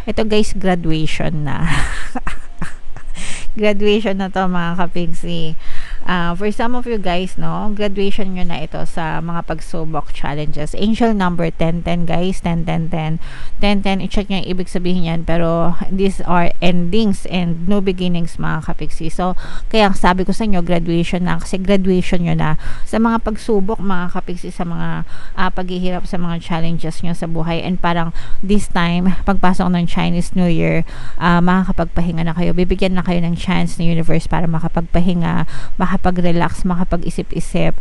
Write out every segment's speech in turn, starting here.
Ito guys, graduation na. Graduation na to mga kapigsi. For some of you guys, no, graduation nyo na ito sa mga pagsubok challenges. Angel number 1010 guys, 101010. 1010, i-check nyo yung ibig sabihin yan. Pero these are endings and new beginnings mga kapigsi. So, kaya sabi ko sa inyo, graduation na. Kasi graduation nyo na sa mga pagsubok mga kapigsi, sa mga paghihirap sa mga challenges nyo sa buhay. And parang this time, pagpasok ng Chinese New Year, makakapagpahinga na kayo. Bibigyan na kayo ng chance ng universe para makapagpahinga, makapag-relax, makapag-isip-isip.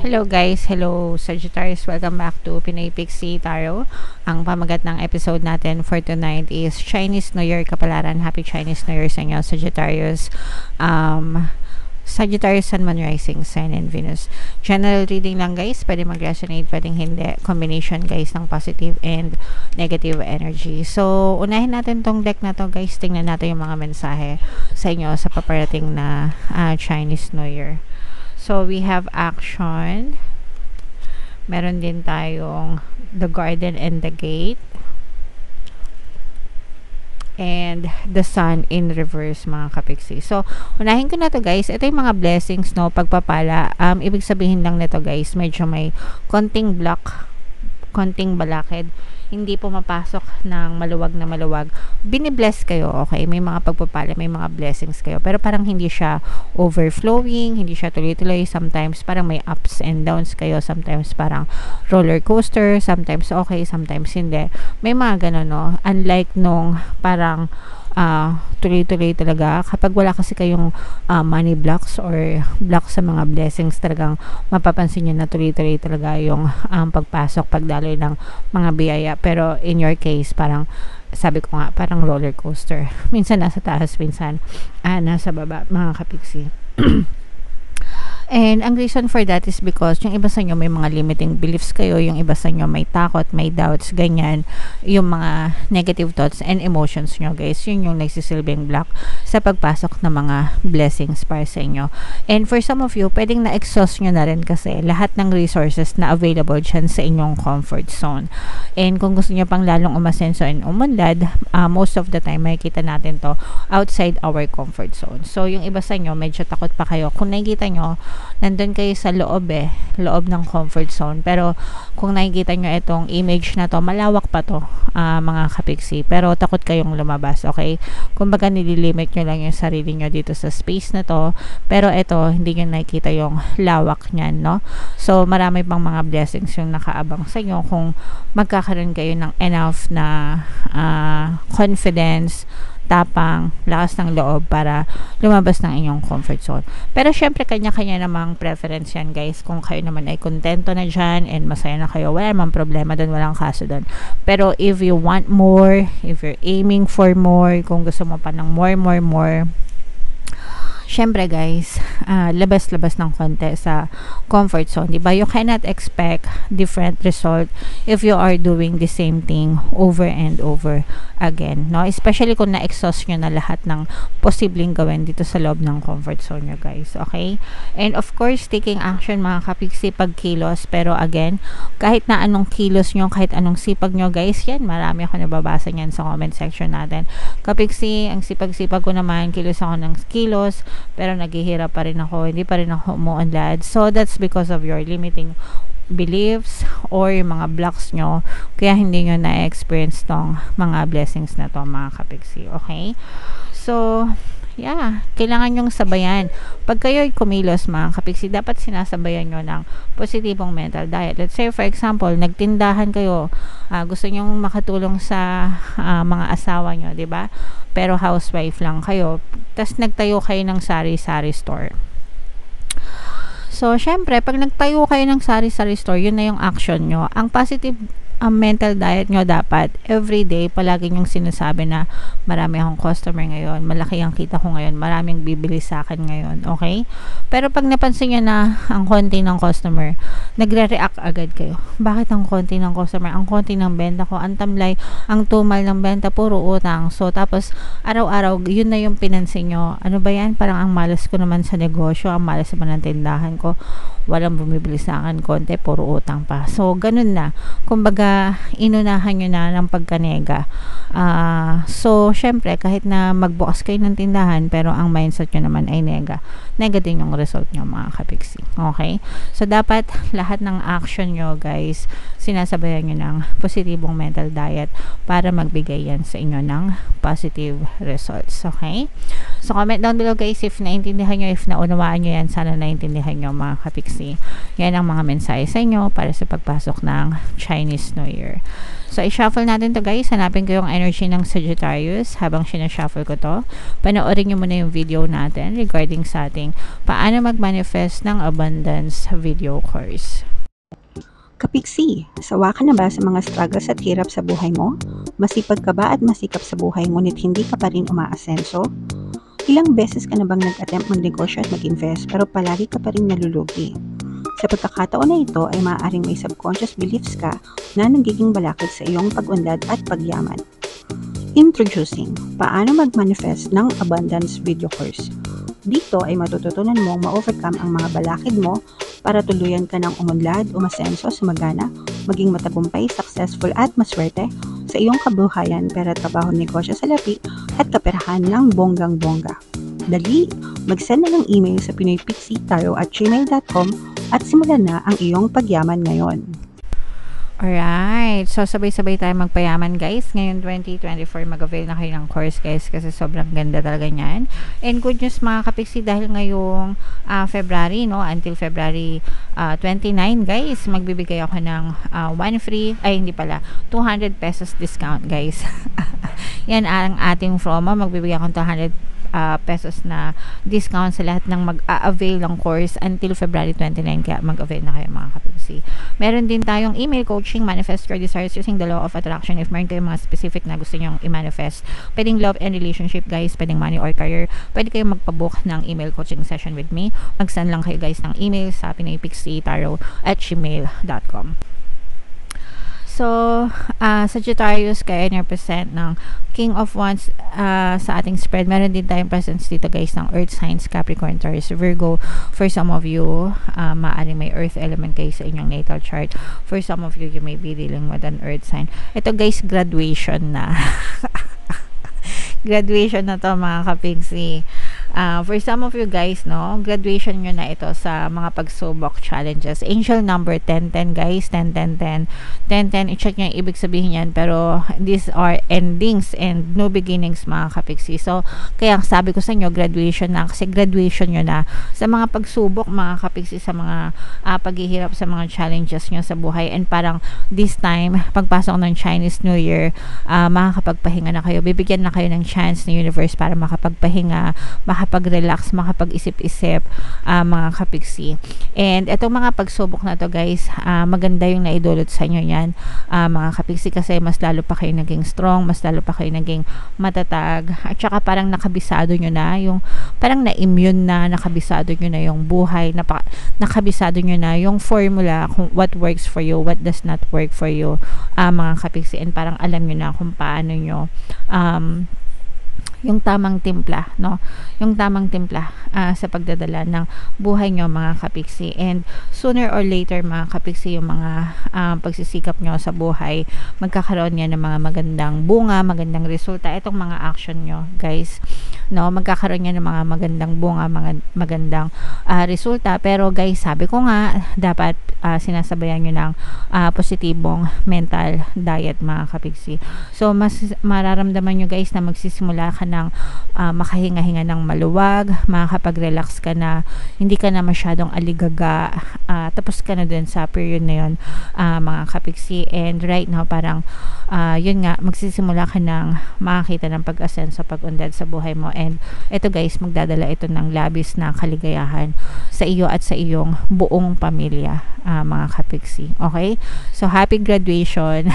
Hello guys, hello Sagittarius, welcome back to Pinay Pixie Tarot. Ang pamagat ng episode natin for tonight is Chinese New Year kapalaran. Happy Chinese New Year sa inyo Sagittarius. Sagittarius, Sun, Moon, Rising, Sign, and Venus. General reading lang guys, pwede mag-resonate, pwedeng hindi. Combination guys ng positive and negative energy. So, unahin natin tong deck na to guys. Tingnan natin yung mga mensahe sa inyo sa paparating na Chinese New Year. So, we have action. Meron din tayong the garden and the gate. And the sun in reverse mga kapiksi. So, unahin ko na to guys. Ito yung mga blessings, no, pagpapala. Ibig sabihin lang nito guys, medyo may konting block, konting balakid. Hindi pumapasok ng maluwag na maluwag. Binibless kayo, okay? May mga pagpapala, may mga blessings kayo. Pero parang hindi siya overflowing, hindi siya tuloy-tuloy. Sometimes parang may ups and downs kayo. Sometimes parang roller coaster. Sometimes okay, sometimes hindi. May mga ganun, no? Unlike nung parang tuloy-tuloy talaga. Kapag wala kasi kayong money blocks or blocks sa mga blessings, talagang mapapansin nyo na tuloy-tuloy talaga yung pagpasok, pagdaloy ng mga biyaya. Pero in your case, parang sabi ko nga, parang roller coaster. Minsan nasa taas, minsan nasa baba, mga kapiksi. And ang reason for that is because yung iba sa inyo may mga limiting beliefs kayo, yung iba sa inyo may takot, may doubts, ganyan, yung mga negative thoughts and emotions nyo guys, yun yung nagsisilbing block sa pagpasok ng mga blessings para sa inyo. And for some of you, pwedeng na-exhaust nyo na rin kasi lahat ng resources na available dyan sa inyong comfort zone. And kung gusto nyo pang lalong umasenso and umunlad, most of the time makikita natin to outside our comfort zone. So yung iba sa inyo medyo takot pa kayo. Kung nakikita nyo, nandun kayo sa loob loob ng comfort zone. Pero kung nakikita nyo itong image na to, malawak pa to mga kapiksi. Pero takot kayong lumabas, okay? Kumbaga nililimit nyo lang yung sarili nyo dito sa space na to. Pero ito, hindi nyo nakikita yung lawak nyan, no? So, marami pang mga blessings yung nakaabang sa inyo kung magkakaroon kayo ng enough na confidence, tapang, lakas ng loob para lumabas ng inyong comfort zone. Pero syempre, kanya-kanya namang preference yan guys. Kung kayo naman ay kontento na dyan and masaya na kayo, wala namang problema doon, walang kaso doon. Pero if you want more, if you're aiming for more, kung gusto mo pa ng more, syempre guys, labas-labas ng konti sa comfort zone, diba? You cannot expect different result if you are doing the same thing over and over again, no? Especially kung na-exhaust nyo na lahat ng posibleng gawin dito sa loob ng comfort zone nyo guys, okay? And of course, taking action mga kapiksi, pagkilos. Pero again, kahit na anong kilos nyo, kahit anong sipag nyo guys, yan, marami ako nababasa yan sa comment section natin. Kapiksi, ang sipag-sipag ko naman, kilos ako ng kilos, pero naghihirap pa rin ako, hindi pa rin ako umuunlad. So that's because of your limiting beliefs or yung mga blocks nyo, kaya hindi nyo na-experience tong mga blessings na to mga kapiksi, okay? So yeah, kailangan nyong sabayan. Pag kayo'y kumilos mga kapiksi, dapat sinasabayan nyo ng positibong mental diet. Let's say for example, nagtindahan kayo, gusto nyong makatulong sa mga asawa nyo, diba? Pero housewife lang kayo, tas nagtayo kayo ng sari-sari store. So syempre, pag nagtayo kayo ng sari-sari store, yun na yung action nyo. Ang positive mental diet nyo dapat everyday palagi nyong sinasabi na marami akong customer ngayon, malaki ang kita ko ngayon, maraming bibili sa akin ngayon, okay? Pero pag napansin nyo na ang konti ng customer, nagre-react agad kayo. Bakit ang konti ng customer, ang konti ng benta ko, ang tamlay, ang tumal ng benta, puro utang. So, tapos, araw-araw, yun na yung pinansin nyo. Ano ba yan? Parang ang malas ko naman sa negosyo, ang malas naman ng tindahan ko. Walang bumibili sa akin, konti, puro utang pa. So, ganun na. Kumbaga, inunahan nyo na ng pagkanega. So, syempre, kahit na magbukas kayo ng tindahan, pero ang mindset nyo naman ay nega. Nega din yung result nyo, mga kapiksi. Okay? So, dapat lahat ng action nyo, guys, sinasabayan nyo ng positibong mental diet para magbigay yan sa inyo ng positive results. Okay? So, comment down below, guys, if naintindihan nyo, if naunawaan nyo yan, sana naintindihan nyo, mga kapiksi. Yan ang mga mensahe sa inyo para sa pagpasok ng Chinese New Year. So, i-shuffle natin to, guys. Hanapin ko yung energy ng Sagittarius habang sinashuffle ko to. Panoorin nyo muna yung video natin regarding sa ating paano mag-manifest ng abundance video course. Kapiksi, sawa ka na ba sa mga struggles at hirap sa buhay mo? Masipag ka ba at masikap sa buhay ngunit hindi ka pa rin umaasenso? Ilang beses ka na bang nag-attempt magnegosyo at mag-invest pero palagi ka pa rin nalulugi? Sa pagkakataon na ito ay maaaring may subconscious beliefs ka na nagiging balakid sa iyong pag-unlad at pagyaman. Introducing, paano mag-manifest ng abundance video course. Dito ay matututunan mong ma-overcome ang mga balakid mo para tuluyan ka ng umunlad, umasenso, sumagana, maging matagumpay, successful at maswerte sa iyong kabuhayan, pera, trabaho, negosyo, salapi at kaperahan ng bonggang-bongga. Dali, mag-send na ng email sa pinoypixitaro@gmail.com at simulan na ang iyong pagyaman ngayon. Alright. So, sabay-sabay tayo magpayaman, guys. Ngayon, 2024, mag-avail na kayo ng course, guys, kasi sobrang ganda talaga niyan. And good news, mga kapiksi, dahil ngayong February, no, until February 29, guys, magbibigay ako ng one free, ay, hindi pala, 200 pesos discount, guys. Yan ang ating promo. Magbibigay ako ng 200 pesos na discount sa lahat ng mag-a-avail ng course until February 29, kaya mag-avail na kayo, mga kapiksi. Meron din tayong email coaching, manifest your desires using the law of attraction. If meron kayong mga specific na gusto nyong i-manifest, pwedeng love and relationship, guys, pwedeng money or career, pwede kayong magpabook ng email coaching session with me. Mag-send lang kayo, guys, ng email sa pinoypixitaro@gmail.com. So, Sagittarius, kaya represent ng King of Wands sa ating spread. Meron din tayong presence dito, guys, ng Earth signs, Capricorn, Taurus, Virgo. For some of you, maaaring may Earth element kayo sa inyong natal chart. For some of you, you may be dealing with an Earth sign. Ito, guys, graduation na. Graduation na to, mga kapiksi. For some of you guys, no, graduation nyo na ito sa mga pagsubok challenges. Angel number 1010, guys, 101010. 1010, i-check nyo yung ibig sabihin yan, pero these are endings and new beginnings, mga kapiksi. So, kaya sabi ko sa inyo, graduation na, kasi graduation nyo na sa mga pagsubok, mga kapiksi, sa mga paghihirap sa mga challenges nyo sa buhay. And parang this time, pagpasok ng Chinese New Year, makakapagpahinga na kayo. Bibigyan na kayo ng chance ng universe para makapagpahinga, makapag-relax, makapag-isip-isip, mga kapiksi. And itong mga pagsubok na to, guys, maganda yung naidulot sa inyo yan, mga kapiksi, kasi mas lalo pa kayo naging strong, mas lalo pa kayo naging matatag, at saka parang nakabisado nyo na yung, parang na-immune na, nakabisado nyo na yung buhay, nakabisado nyo na yung formula kung what works for you, what does not work for you, mga kapiksi, and parang alam nyo na kung paano nyo yung tamang timpla, no? Yung tamang timpla sa pagdadala ng buhay nyo, mga kapiksi. And sooner or later, mga kapiksi, yung mga pagsisikap nyo sa buhay, magkakaroon yan ng mga magandang bunga, magandang resulta. Itong mga action nyo, guys, no? Magkakaroon yan ng mga magandang bunga, mga magandang resulta. Pero, guys, sabi ko nga, dapat sinasabayan nyo ng positibong mental diet, mga kapiksi. So, mas mararamdaman nyo, guys, na magsisimula ka ng makahinga-hinga ng maluwag, makakapag-relax ka na, hindi ka na masyadong aligaga, tapos ka na din sa period na yun, mga kapiksi. And right now, parang yun nga, magsisimula ka ng makakita ng pag-asenso, pag-unlad sa buhay mo. And ito, guys, magdadala ito ng labis na kaligayahan sa iyo at sa iyong buong pamilya, mga kapiksi. Okay? So, happy graduation.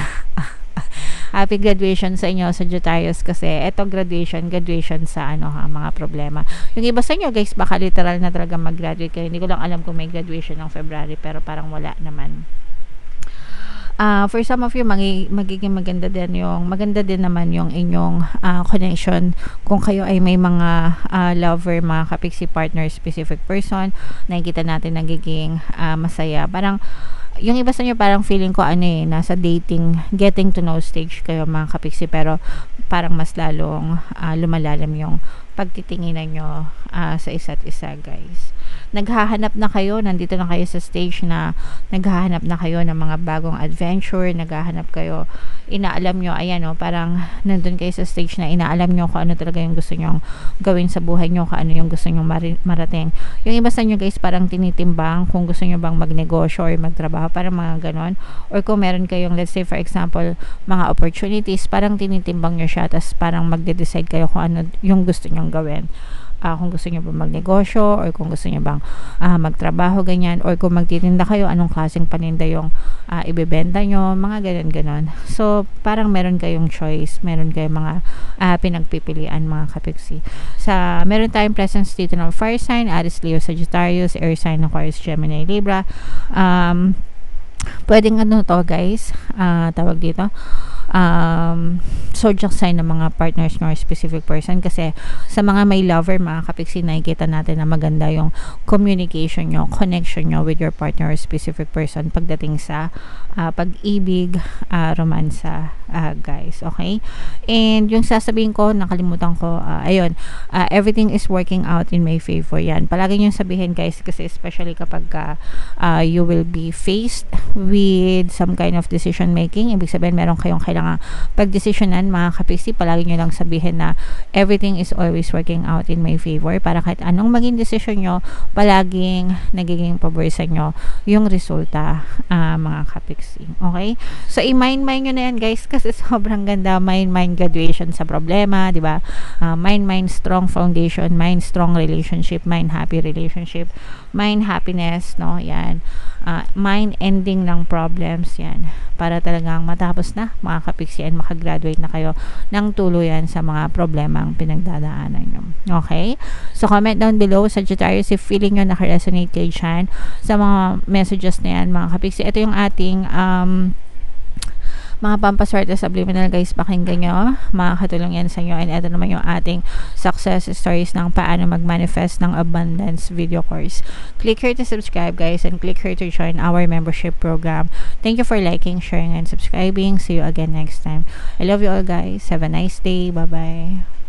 Happy graduation sa inyo, Sagittarius, kasi eto graduation sa mga problema. Yung iba sa inyo guys, baka literal na talaga mag-graduate kayo. Hindi ko lang alam kung may graduation ng February, pero parang wala naman. For some of you, magiging maganda din naman yung inyong connection kung kayo ay may mga lover, mga kapiksi partner, specific person, nakikita natin nagiging masaya. Parang yung iba sa inyo parang feeling ko nasa dating, getting to know stage kayo mga kapiksi, pero parang mas lalong lumalalim yung pagtitinginan nyo sa isa't isa guys. Naghahanap na kayo, nandito na kayo sa stage na naghahanap na kayo ng mga bagong adventure, naghahanap kayo, inaalam nyo, parang nandun kayo sa stage na inaalam nyo kung ano talaga yung gusto nyong gawin sa buhay nyo, kung ano yung gusto nyong marating. Yung iba sa inyo guys, parang tinitimbang kung gusto nyo bang magnegosyo or magtrabaho, parang mga ganon, or kung meron kayong, let's say for example, mga opportunities, parang tinitimbang nyo siya, tas parang magde-decide kayo kung ano yung gusto nyong gawin. Kung gusto nyo bang magnegosyo or kung gusto nyo bang magtrabaho ganyan, or kung magtitinda kayo, anong klaseng paninda yung ibebenta nyo, mga ganon. So parang meron kayong choice, meron kayong mga pinagpipilian mga kapiksi. Meron tayong presence dito ng fire sign, Aries, Leo, Sagittarius, air sign, Aquarius, Gemini, Libra. Pwedeng to guys, tawag dito zodiac sign ng mga partners nyo or specific person, kasi sa mga may lover mga kapiksi, nakikita natin na maganda yung communication nyo, connection nyo with your partner or specific person pagdating sa pag-ibig, romansa guys, okay? And yung sasabihin ko, nakalimutan ko, everything is working out in my favor. Yan, palagi nyo sabihin guys, kasi especially kapag you will be faced with some kind of decision making, ibig sabihin meron kayong kailangan pagdesisyonan mga kapiksi, palagi nyo lang sabihin na everything is always working out in my favor, para kahit anong maging desisyon nyo, palaging nagiging pabor sa nyo yung resulta mga kapiksi, okay? So i-mind nyo na yan guys, kasi sobrang ganda. Mind graduation sa problema, di ba? Mind strong foundation, mind strong relationship, mind happy relationship, mind happiness, no? Yan. Mind ending ng problems, yan, para talagang matapos na mga kapiksi and makagraduate na kayo ng tuluyan sa mga problemang pinagdadaanan nyo. Okay? So comment down below, Sagittarius, if feeling nyo nakaresonate kayo dyan sa mga messages na yan mga kapiksi. Ito yung ating mga pampaswerte subliminal guys, pakinggan nyo, makakatulong yan sa inyo. And ito naman yung ating success stories ng paano mag-manifest ng abundance video course. Click here to subscribe guys, and click here to join our membership program. Thank you for liking, sharing, and subscribing. See you again next time. I love you all guys. Have a nice day. Bye bye.